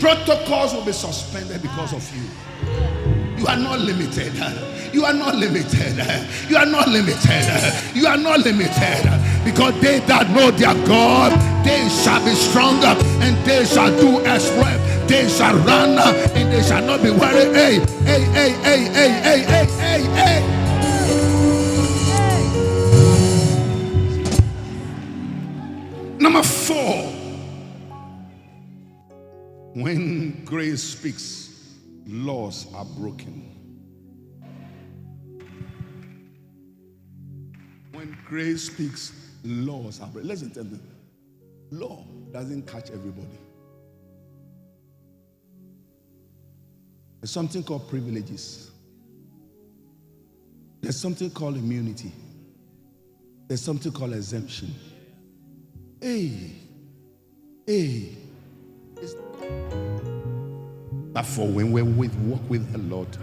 Protocols will be suspended because of you. You are not limited. You are not limited. You are not limited. You are not limited. Because they that know their God, they shall be stronger and they shall do exploit. They shall run and they shall not be weary. Hey, hey, hey, hey, hey, hey, hey, hey, hey. Number 4. When grace speaks, laws are broken. When grace speaks, laws are broken. Listen to me. Law doesn't catch everybody. There's something called privileges. There's something called immunity. There's something called exemption. Hey. But for when we walk with the Lord,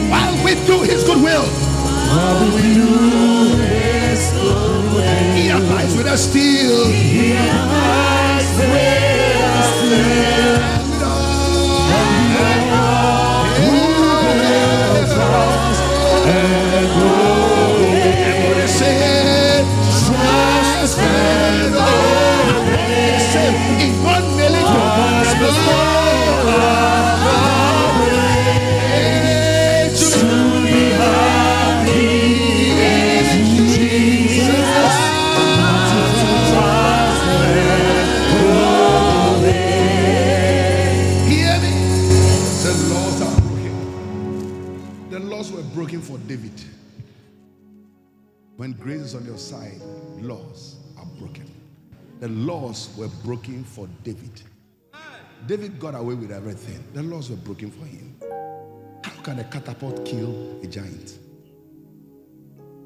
while we do His good will, He abides with us still. He abides with us still. Everybody say, trust and obey. In 1 million to be happy in Jesus. Hear me? The laws are broken. The laws were broken for David. When grace is on your side, laws are broken. The laws were broken for David. David got away with everything. The laws were broken for him. How can a catapult kill a giant?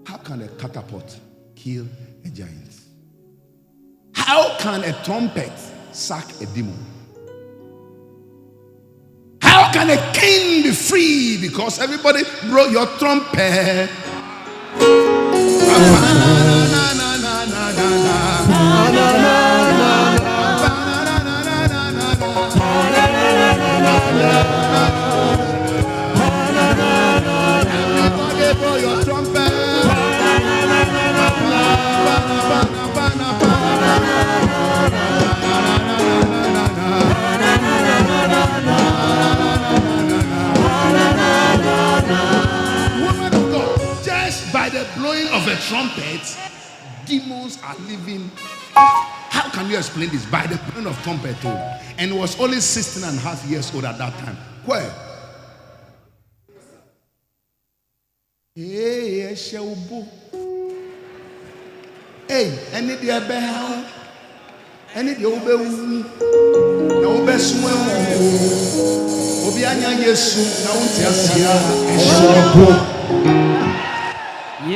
How can a catapult kill a giant? How can a trumpet sack a demon? How can a king be free because everybody blow your trumpet? Everybody blow your trumpet. Woman of God, just by the blowing of a trumpet, demons are living. How can you explain this? By the blowing of trumpet, and was only 16 and a half years old at that time. Where? Hey, any the behind, any the over, no best one. Obianya Yesu, now Tiasia,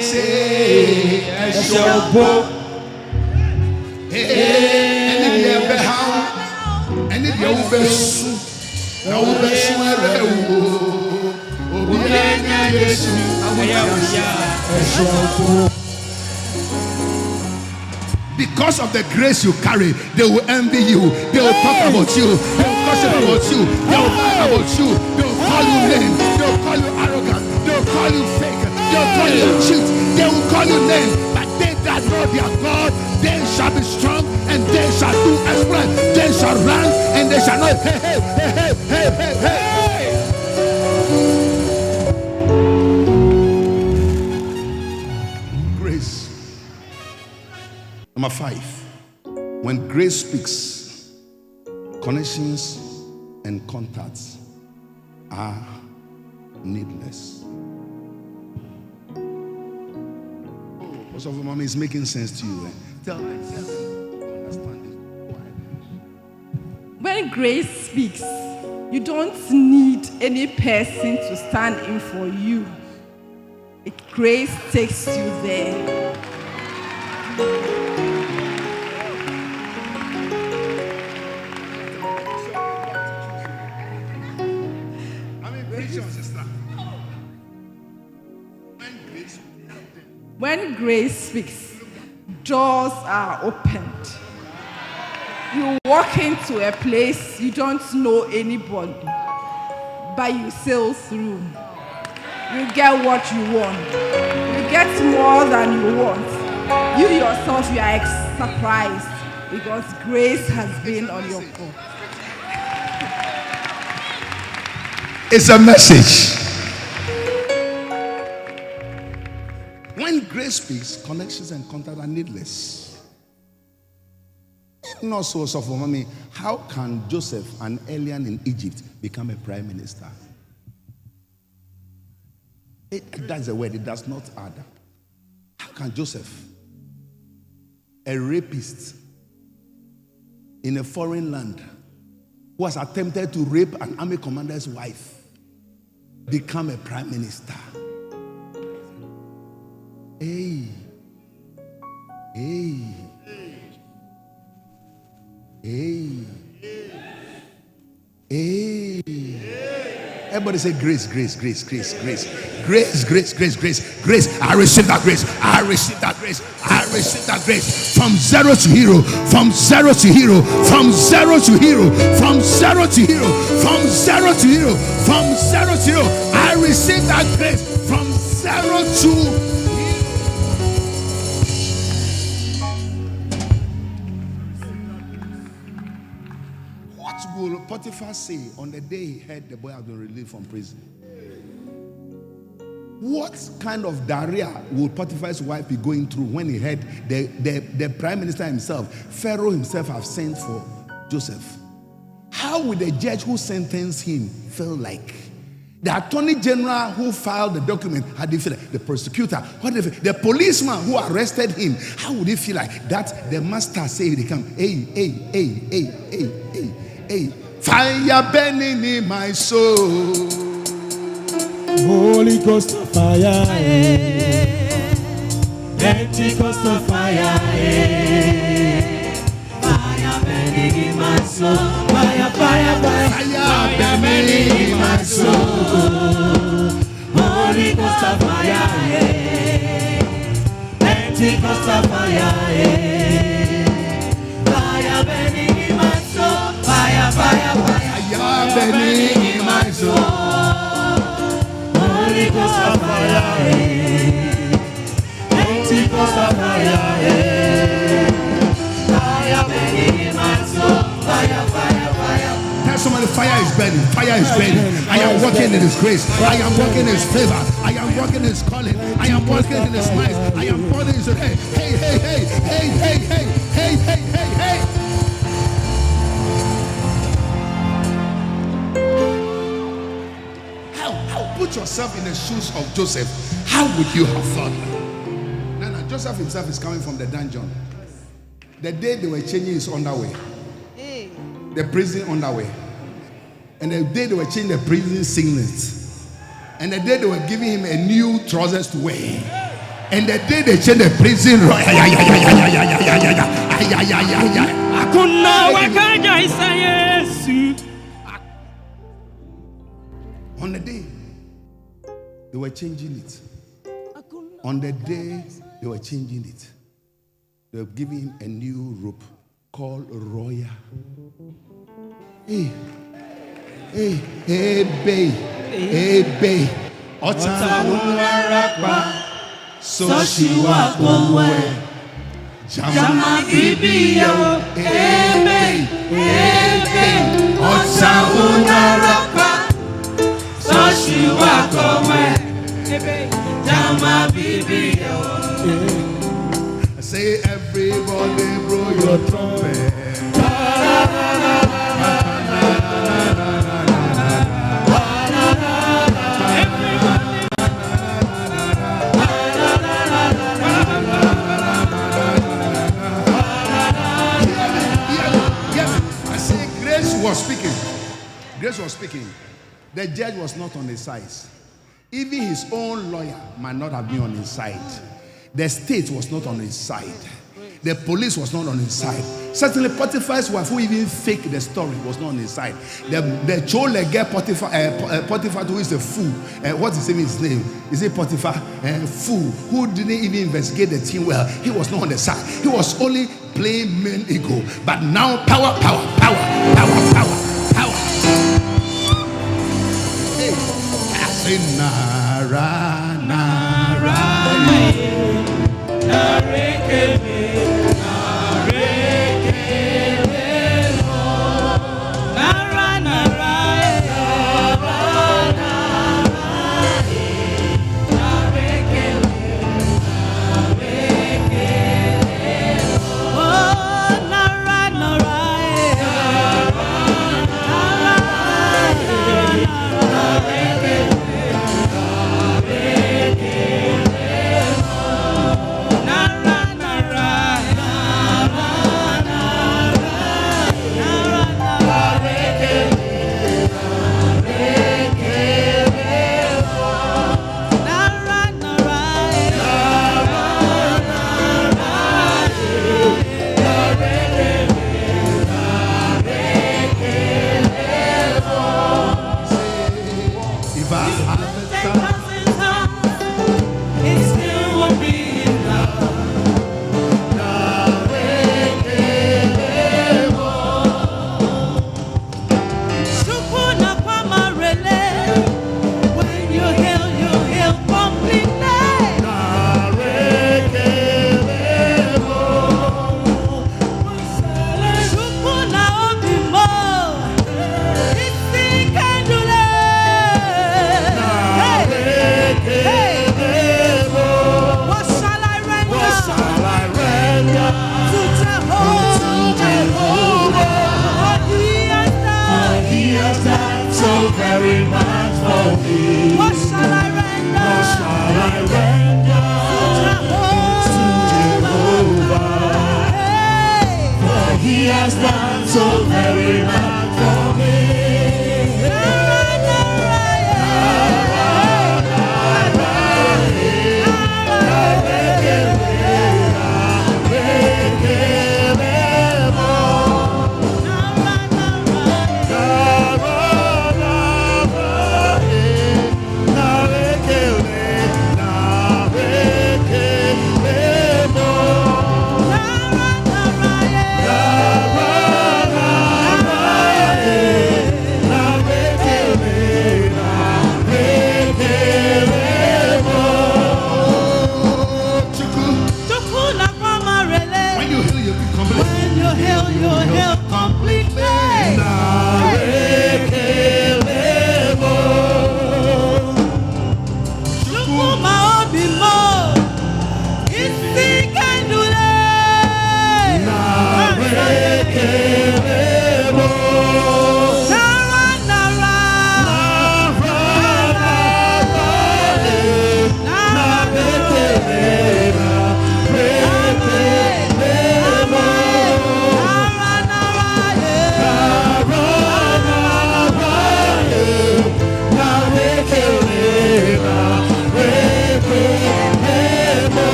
say, any the behind, any the over, no best one. Because of the grace you carry, they will envy you. They will talk about you. They will gossip about you. They will lie about you. They will call you names. They will call you arrogant. They will call you fake. They will call you cheat. They will call you names. But they that know their God, they shall be strong and they shall do exploit. They shall run and they shall not. Hey, hey, hey, hey, hey, hey, hey. Number 5, when grace speaks, connections and contacts are needless. Most of mommy is making sense to you. Tell me, understand it. When grace speaks, you don't need any person to stand in for you. Grace takes you there. When grace speaks, doors are opened. You walk into a place you don't know anybody, but you sail through. You get what you want. You get more than you want. You yourself, you are surprised because grace has been on your boat. It's a message. When grace speaks, connections and contact are needless. Not so for mommy. How can Joseph, an alien in Egypt, become a prime minister? That's a word. It does not add up. How can Joseph, a rapist in a foreign land, who has attempted to rape an army commander's wife, become a prime minister? Hey. Everybody say grace. Grace. I receive that grace. From zero to hero. From zero to hero. I receive that grace from zero to hero. What will Potiphar say on the day he heard the boy had been released from prison? What kind of diarrhea will Potiphar's wife be going through when he heard the prime minister himself, Pharaoh himself, have sent for Joseph? How would the judge who sentenced him feel like? The attorney general who filed the document, how did he feel like? The prosecutor, what did he feel? The policeman who arrested him, how would he feel like? That the master say they come, hey, fire burning in my soul. Holy Ghost of fire, Pentecost of fire, fire burning in my soul, fire burning in my soul. Holy Ghost of fire, Pentecost of fire, fire burning in my soul, fire burning in my soul. Holy Ghost of fire, Pentecost of fire, fire burning in my soul, fire. Tell somebody, fire is burning. I am walking in His grace. I am walking in His favor. I am walking in His calling. I am walking in His might. I am walking in His hey. Put yourself in the shoes of Joseph. How would you have felt? No, Joseph himself is coming from the dungeon. The day they were changing his underwear, the prison underwear, and the day they were changing the prison singlets, and the day they were giving him a new trousers to wear, and the day they changed the prison on the day they were changing it. On the day they were changing it, they were giving him a new rope called royal. Hey, babe. So she walk away. Jama bibi yo. Hey, babe. So she walk away. Jama bibi yo. Say everybody blow your trumpet. Grace was speaking. The judge was not on his side. Even his own lawyer might not have been on his side. The state was not on his side. The police was not on his side. Certainly, Potiphar's wife, who even faked the story, was not on his side. The Cholega Potiphar, who is a fool, what is his name? Is it Potiphar? Fool, who didn't even investigate the thing well. He was not on the side. He was only playing main ego. But now, power. Hey, I say,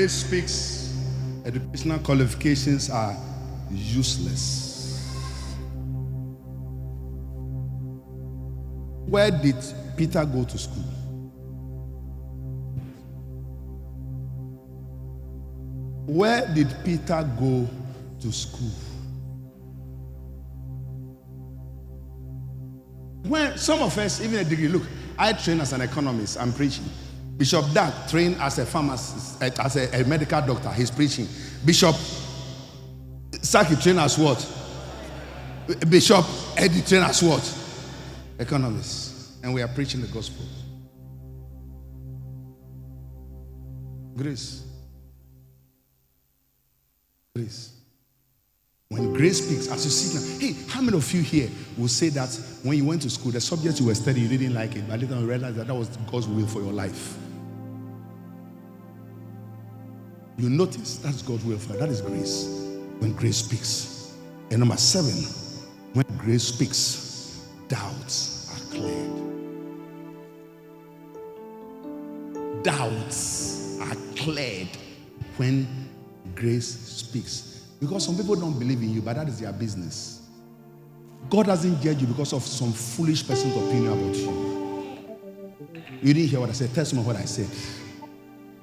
Speaks, educational qualifications are useless. Where did Peter go to school? Where did Peter go to school? When some of us, even a degree, look, I train as an economist, I'm preaching. Bishop Doug trained as a pharmacist, as a medical doctor, he's preaching. Bishop Saki trained as what? Bishop Eddie trained as what? Economist. And we are preaching the gospel. Grace. Grace. When grace speaks, as you sit down, hey, how many of you here will say that when you went to school, the subject you were studying, you didn't like it, but later you realized that was God's will for your life? You notice that's God's will for you. That is grace. When grace speaks. And number 7, when grace speaks, doubts are cleared. Doubts are cleared when grace speaks. Because some people don't believe in you, but that is their business. God doesn't judge you because of some foolish person's opinion about you. You didn't hear what I said. Tell someone what I said.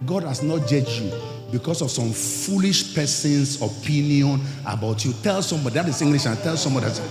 God has not judged you because of some foolish person's opinion about you. Tell somebody, that is English, and tell somebody that.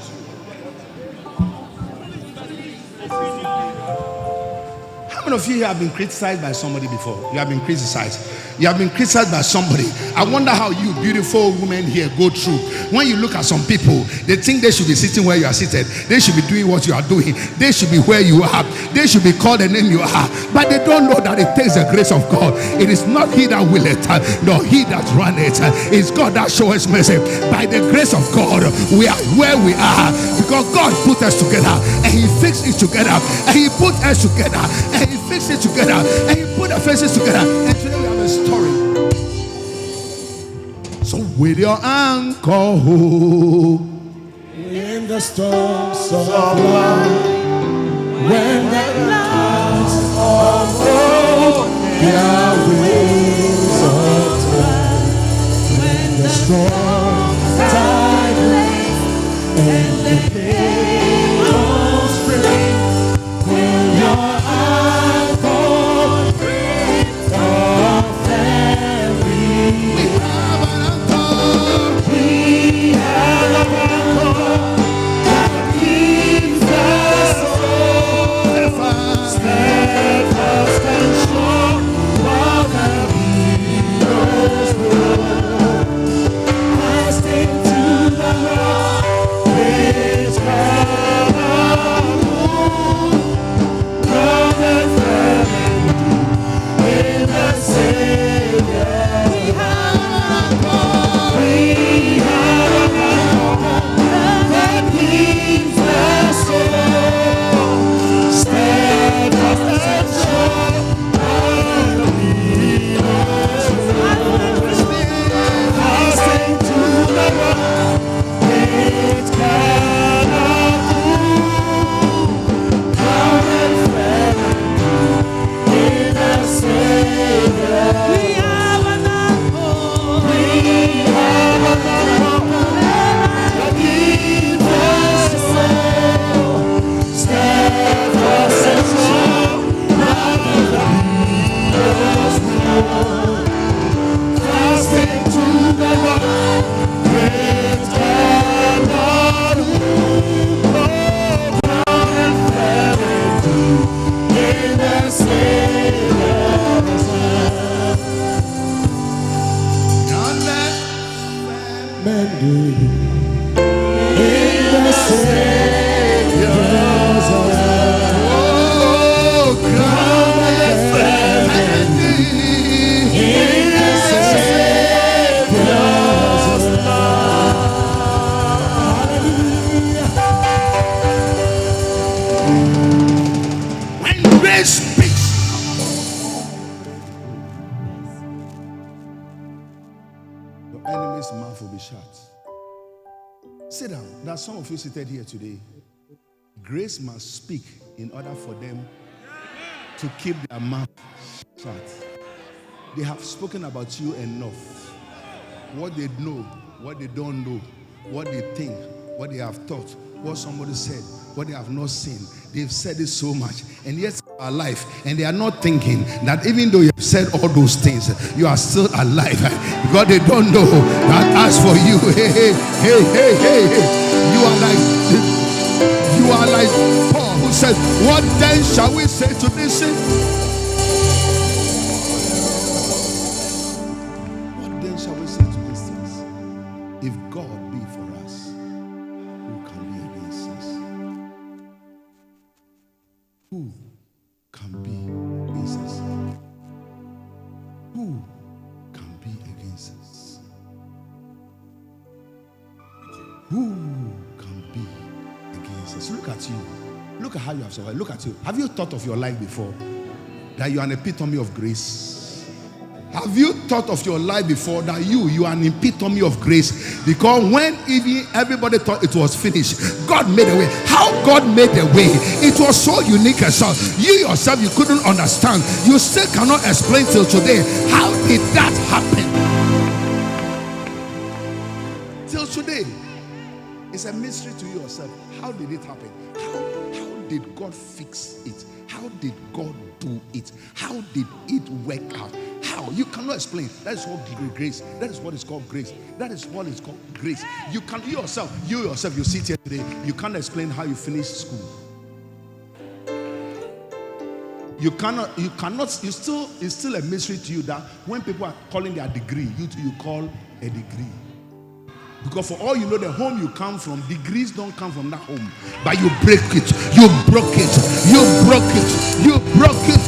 How many of you here have been criticized by somebody before? You have been criticized. You have been criticized by somebody. I wonder how you beautiful women here go through. When you look at some people, they think they should be sitting where you are seated. They should be doing what you are doing. They should be where you are. They should be called the name you are. But they don't know that it takes the grace of God. It is not he that will it, nor he that run it. It's God that shows mercy. By the grace of God, we are where we are. Because God put us together. And he fixed it together. And he put us together. And he fixed it together. And he put our faces together. And today we have a story. So with your anchor in the storms of life, when the clouds unfold their wings of light, when the storm tide lays and the billows break, when your anchor breaks off every we have an anchor that keeps us steadfast and sure while the billows roll. Cast into the rock which cannot move, grounded firm in the Savior. We have an anchor. We have an anchor that keeps us soul steadfast and sure while the billows roll. Casting to the rock which cannot move, grounded firm in the Savior. We have an anchor. We have an anchor that keeps us soul steadfast and sure while the billows roll. Casting to the rock which cannot move, grounded firm in the Savior's hand. Mending in the Savior's hand. Oh, grounded firm In the Savior's hand. when grace speaks. Your enemy's mouth will be shut. Sit down. There are some of you seated here today. Grace must speak in order for them to keep their mouth shut. They have spoken about you enough. What they know, what they don't know, what they think, what they have thought, what somebody said, what they have not seen. They've said it so much. And yet alive, and they are not thinking that even though you have said all those things, you are still alive, because they don't know that as for you, you are like Paul, who said, what then shall we say to this sin? What then shall we say to these things? If God be for us, who can be against us? Who can be against us? Who can be against us? Who can be against us? Look at you. Look at how you have survived. Look at you. Have you thought of your life before? That you are an epitome of grace? Have you thought of your life before that you are an epitome of grace? Because when even everybody thought it was finished, God made a way. How God made a way? It was so unique and so you yourself, you couldn't understand. You still cannot explain till today. How did that happen? Till today, it's a mystery to you yourself. How did it happen? How did God fix it? How did God do it? How did it work out? How? You cannot explain. That is what grace. That is what is called grace. That is what is called grace. You yourself, you sit here today. You can't explain how you finished school. It's still a mystery to you that when people are calling their degree, you call a degree. Because for all you know, the home you come from, degrees don't come from that home. But you break it. You broke it. You broke it. You broke it.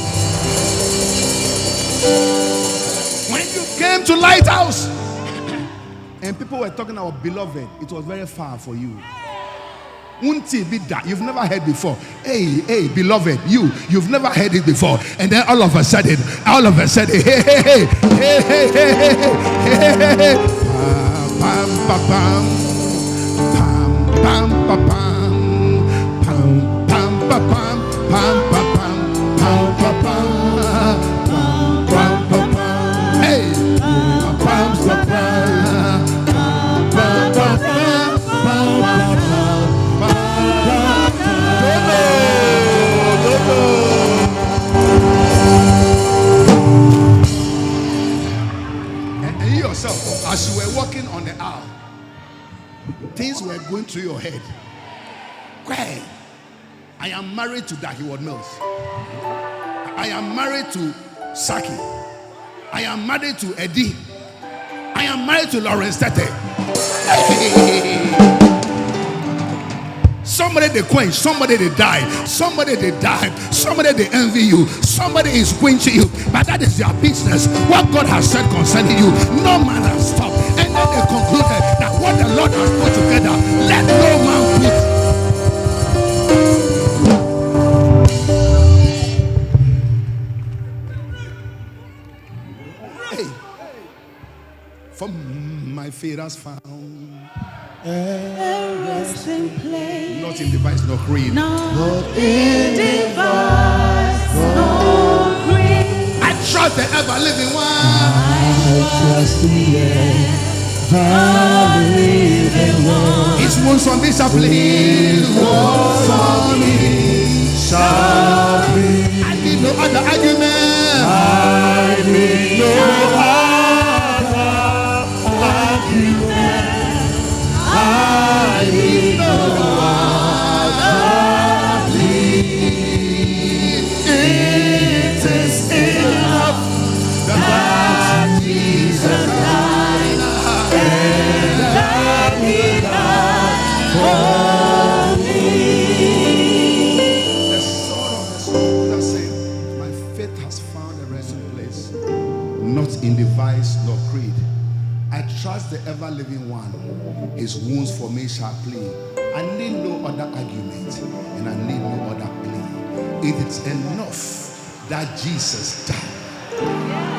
When you came to Lighthouse and people were talking about beloved, it was very far for you. Unti be that you've never heard before. Hey, beloved, you've never heard it before. And then all of a sudden, hey. Pam pam pam pam pam pam pam pam pam pam pam pam pam pam. Hey, pam pam and you yourself, as you were walking on the aisle, things were going through your head. Why? I am married to Dahiwad Mills. I am married to Saki. I am married to Eddie. I am married to Lawrence Tetteh. Somebody they quench, somebody they die, somebody they die, somebody they envy you, somebody is quenching you. But that is their business. What God has said concerning you, no man has stopped. And then they concluded that what the Lord has put together, let no man put. Hey, for my feet has found a resting place. not in device nor creed. Not in device nor creed. I trust the ever living one. I trust the ever living one. His wounds on me shall bleed. Wounds on me shall bleed. I need no other argument. I need no other argument. I need no other plea. It is enough that Jesus died and that He died for me. The sword of the Scripture said, my faith has found a resting place, not in device nor creed. I trust the ever-living one. His wounds for me shall plead. I need no other argument, and I need no other plea. It is enough that Jesus died.